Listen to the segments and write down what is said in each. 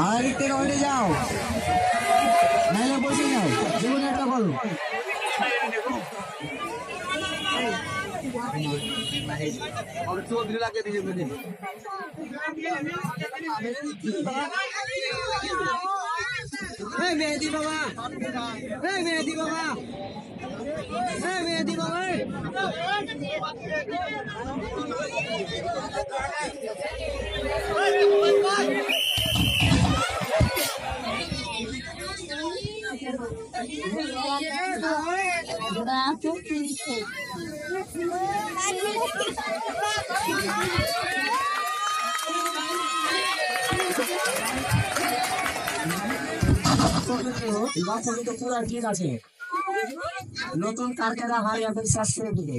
আর দিক থেকে উঠে যাও, নাইলে বসে যাও, জীবনে একটা করো। মেহেদি বাবা, মেহেদি বাবা, মেহেদি বাবা, পুরো ঠিক আছে। নতুন কারখানা হয় এখন শাস্ত্রের দিকে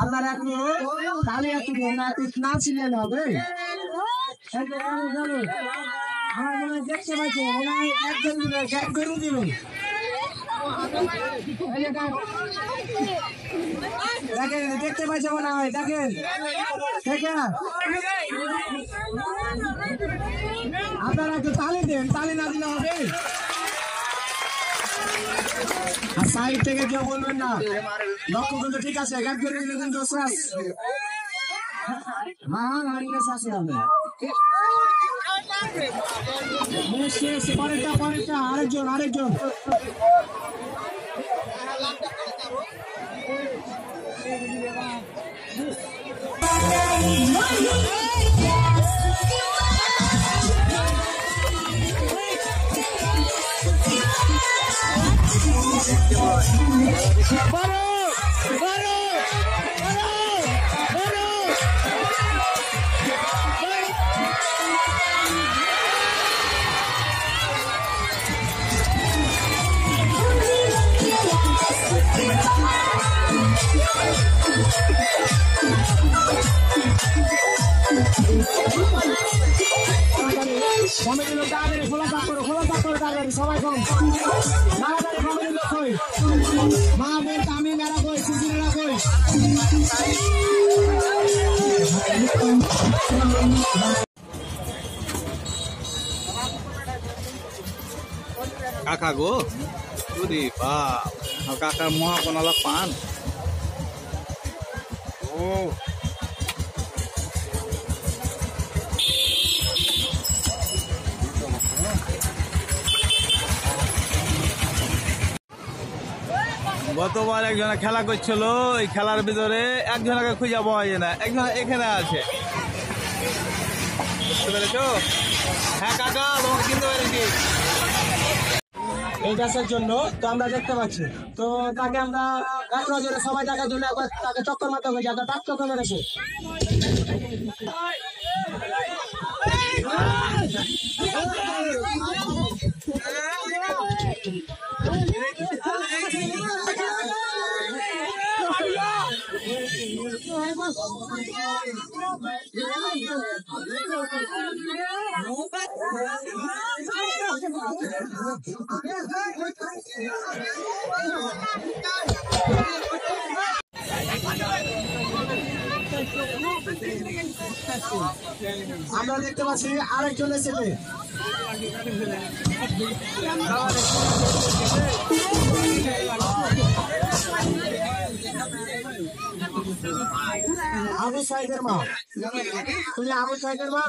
আপনার এখন তাহলে একটু না ছিলেন হবে। আমার মনে হয় দেখতে পাচ্ছি একজন গরু দিবেন, দেখেন দেখতে পাইছে মনে হয়, দেখেন দেখেন আপনারা একটু তালি দেন, তালি না দিলে হবে। আর সাইড থেকে কেউ বলবেন না, লক্ষ্য কিন্তু ঠিক আছে, কিন্তু পরেরটা আরেকজন কমিটির লোক তাড়াতাড়ি খোলা পাক করো তাড়াতাড়ি সবাই কম তাড়াতাড়ি কমিটির লোক কই, মা বোন তামিম এরা কই, শিশিরা কই, কাকা গো যদি বাপ কাকার মহাপনালা পান ও গতবার একজনে খেলা করছিল, এই খেলার ভিতরে একজনকে খুঁজে পাওয়া যায় না, একজন এখানে আছে, বুঝতে পেরেছো? হ্যাঁ কাকা তোমাকে কিনতে পেরেছি এই গাছের জন্য। তো আমরা দেখতে পাচ্ছি, তো তাকে আমরা গাছ নজরে সবাই দেখার জন্য একবার তাকে চক্কর মারতে হবে, যাতে তার চক্কর মেরেছে। আমরা দেখতে পাচ্ছি আরেকজন এসেছে, আবু সাইদের মা, তুমি আবু সাইদের মা।